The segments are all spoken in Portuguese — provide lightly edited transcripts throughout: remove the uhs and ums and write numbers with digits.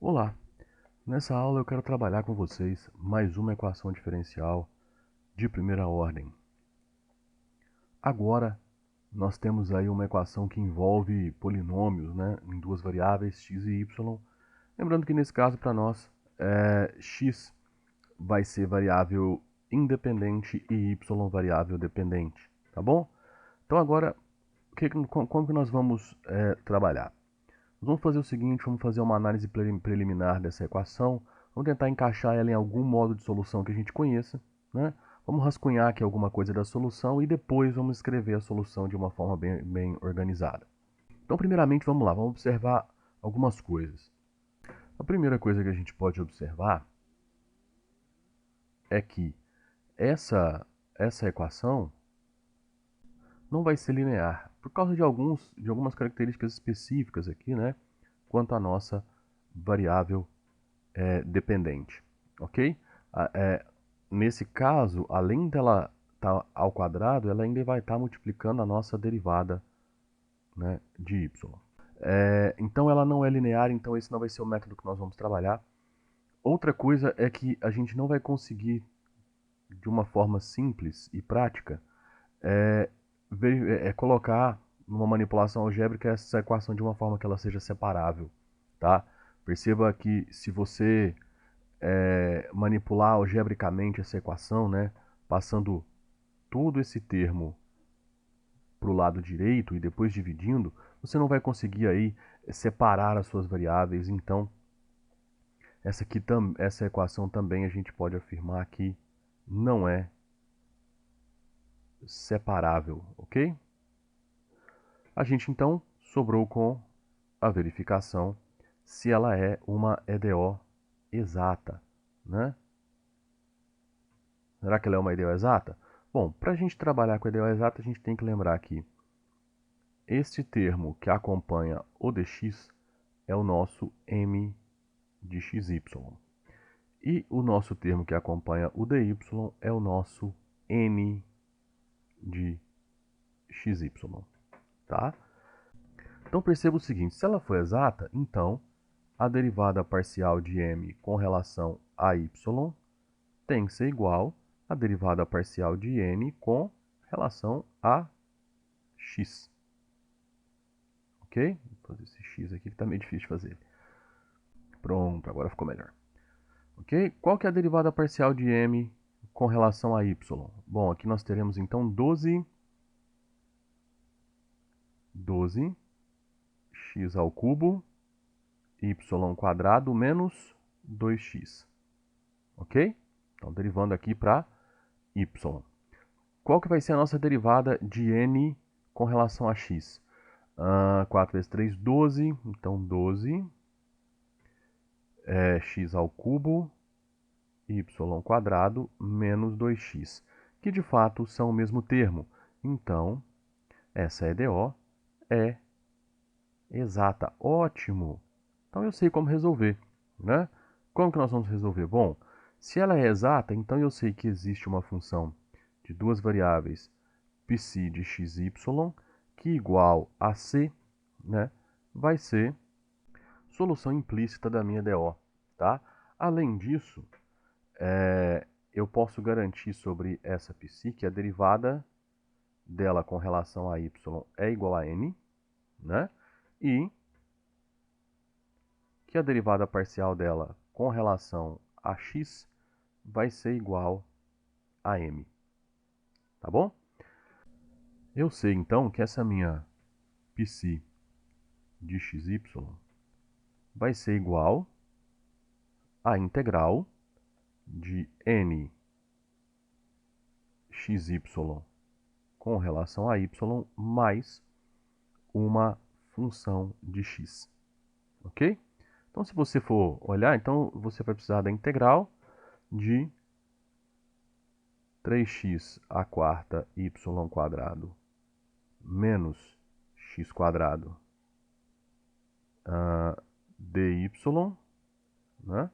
Olá, nessa aula eu quero trabalhar com vocês mais uma equação diferencial de primeira ordem. Agora, nós temos aí uma equação que envolve polinômios, né, em duas variáveis, x e y. Lembrando que nesse caso, para nós, x vai ser variável independente e y variável dependente, tá bom? Então agora, como que nós vamos trabalhar? Nós vamos fazer o seguinte, vamos fazer uma análise preliminar dessa equação, vamos tentar encaixar ela em algum modo de solução que a gente conheça, né? Vamos rascunhar aqui alguma coisa da solução e depois vamos escrever a solução de uma forma bem organizada. Então, primeiramente, vamos lá, vamos observar algumas coisas. A primeira coisa que a gente pode observar é que essa equação não vai ser linear, por causa de algumas características específicas aqui, né? Quanto à nossa variável dependente, ok? Nesse caso, além dela estar ao quadrado, ela ainda vai estar multiplicando a nossa derivada, né, de y. Então ela não é linear, então esse não vai ser o método que nós vamos trabalhar. Outra coisa é que a gente não vai conseguir, de uma forma simples e prática, colocar numa manipulação algébrica essa equação de uma forma que ela seja separável, tá? Perceba que se você manipular algebricamente essa equação, né, passando todo esse termo para o lado direito e depois dividindo, você não vai conseguir aí separar as suas variáveis. Então, essa equação também a gente pode afirmar que não é separável, ok? A gente então sobrou com a verificação se ela é uma EDO exata, né? Será que ela é uma EDO exata? Bom, para a gente trabalhar com a EDO exata, a gente tem que lembrar que este termo que acompanha o dx é o nosso m de xy. E o nosso termo que acompanha o dy é o nosso n de xy. Tá? Então perceba o seguinte, se ela for exata, então a derivada parcial de m com relação a y tem que ser igual à derivada parcial de n com relação a x. Ok? Vou fazer esse x aqui que está meio difícil de fazer. Pronto, agora ficou melhor. Ok? Qual que é a derivada parcial de m com relação a y? Bom, aqui nós teremos então 12 x ao cubo y quadrado menos 2x. Ok? Então, derivando aqui para y. Qual que vai ser a nossa derivada de n com relação a x? 4 vezes 3, 12. Então, 12 é x ao cubo y quadrado menos 2x, que de fato são o mesmo termo. Então, essa EDO é exata. Ótimo! Então eu sei como resolver, né? Como que nós vamos resolver? Bom, se ela é exata, então eu sei que existe uma função de duas variáveis psi de xy que igual a c, né, vai ser solução implícita da minha DO, tá? Além disso, eu posso garantir sobre essa psi que a derivada dela com relação a y é igual a n, né? E que a derivada parcial dela com relação a x vai ser igual a m. Tá bom? Eu sei então que essa minha psi de xy vai ser igual à integral de n xy com relação a y mais uma função de x. Ok? Então, se você for olhar, então você vai precisar da integral de 3x à quarta y quadrado menos x quadrado dy, né,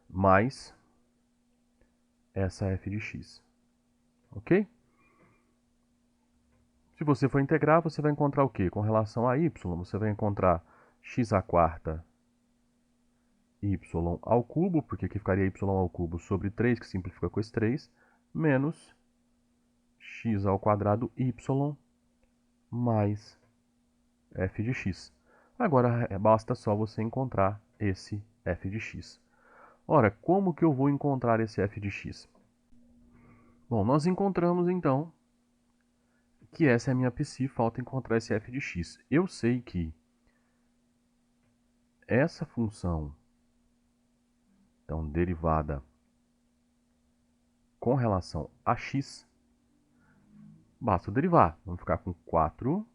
mais essa f de x. Ok? Se você for integrar, você vai encontrar o quê? Com relação a y, você vai encontrar x à quarta y ao cubo, porque aqui ficaria y ao cubo sobre 3, que simplifica com esse 3, menos x ao quadrado y mais f de x. Agora basta só você encontrar esse f de x. Ora, como que eu vou encontrar esse f de x? Bom, nós encontramos então que essa é a minha psi, falta encontrar esse f de x. Eu sei que essa função, então derivada com relação a x, basta derivar. Vamos ficar com 4x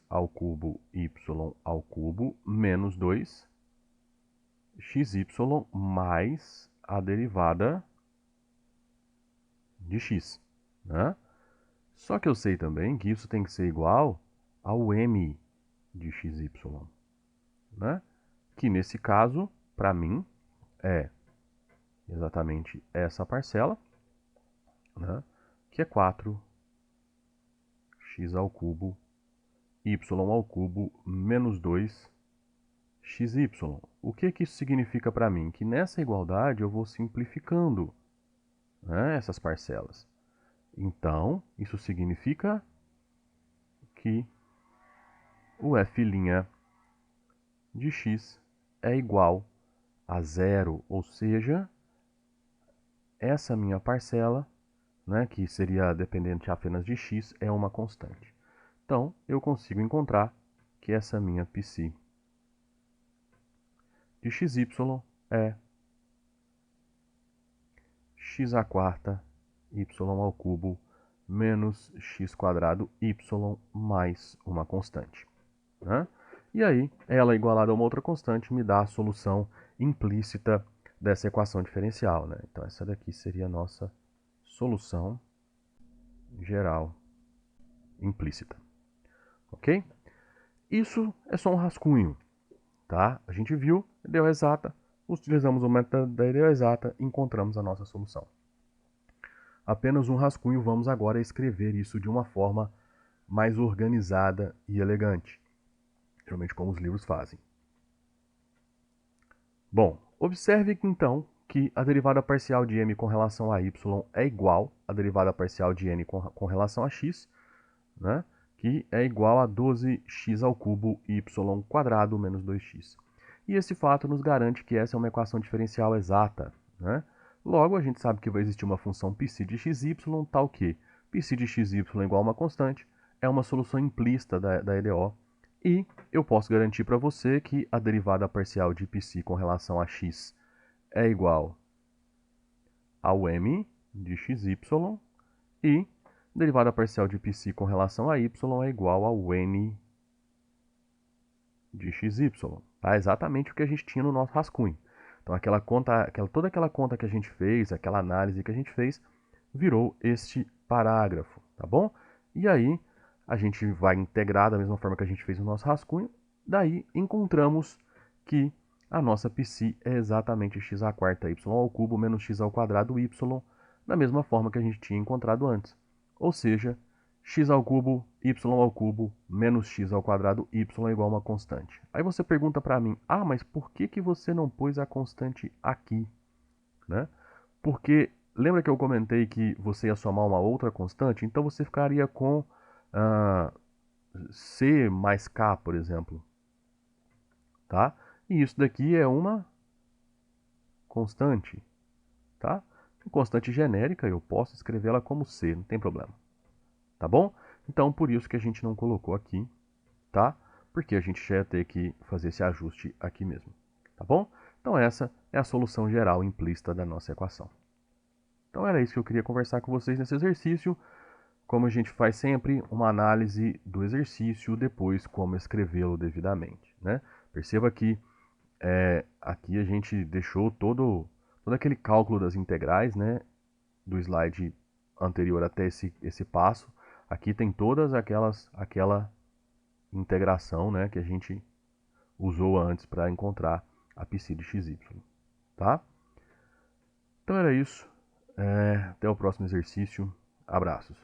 ao cubo y ao cubo menos 2xy mais a derivada de x, né? Só que eu sei também que isso tem que ser igual ao m de xy, né? Que nesse caso, para mim, é exatamente essa parcela, né? Que é 4x ao cubo y ao cubo menos 2xy. O que que isso significa para mim? Que nessa igualdade eu vou simplificando, né, essas parcelas. Então, isso significa que o f' de x é igual a zero, ou seja, essa minha parcela, né, que seria dependente apenas de x, é uma constante. Então, eu consigo encontrar que essa minha psi de xy é x² y ao cubo menos x² y mais uma constante, né? E aí, ela igualada a uma outra constante me dá a solução implícita dessa equação diferencial, né? Então, essa daqui seria a nossa solução geral implícita, ok? Isso é só um rascunho, tá? A gente viu, deu exata, utilizamos o método da ideia exata e encontramos a nossa solução. Apenas um rascunho, vamos agora escrever isso de uma forma mais organizada e elegante, geralmente como os livros fazem. Bom, observe então que a derivada parcial de m com relação a y é igual à derivada parcial de n com relação a x, né? Que é igual a 12x ao cubo y² menos 2x. E esse fato nos garante que essa é uma equação diferencial exata, né? Logo, a gente sabe que vai existir uma função psi de xy, tal que psi de xy igual a uma constante, é uma solução implícita da EDO, e eu posso garantir para você que a derivada parcial de psi com relação a x é igual ao m de xy, e derivada parcial de psi com relação a y é igual ao n de xy. Tá? Exatamente o que a gente tinha no nosso rascunho. Então, toda aquela conta que a gente fez, aquela análise que a gente fez, virou este parágrafo, tá bom? E aí, a gente vai integrar da mesma forma que a gente fez no nosso rascunho. Daí, encontramos que a nossa psi é exatamente x² y ao cubo menos x² y, da mesma forma que a gente tinha encontrado antes. Ou seja, x ao cubo, y ao cubo, menos x² y é igual a uma constante. Aí você pergunta para mim, mas por que você não pôs a constante aqui? Né? Porque, lembra que eu comentei que você ia somar uma outra constante? Então você ficaria com c mais k, por exemplo. Tá? E isso daqui é uma constante. Tá? Constante genérica, eu posso escrevê-la como c, não tem problema. Tá bom? Então, por isso que a gente não colocou aqui, tá? Porque a gente já ia ter que fazer esse ajuste aqui mesmo, tá bom? Então, essa é a solução geral implícita da nossa equação. Então, era isso que eu queria conversar com vocês nesse exercício. Como a gente faz sempre, uma análise do exercício, depois como escrevê-lo devidamente, né? Perceba que aqui a gente deixou todo aquele cálculo das integrais, né? Do slide anterior até esse passo. Aqui tem todas aquela integração, né, que a gente usou antes para encontrar a psi de xy, tá? Então era isso. Até o próximo exercício. Abraços.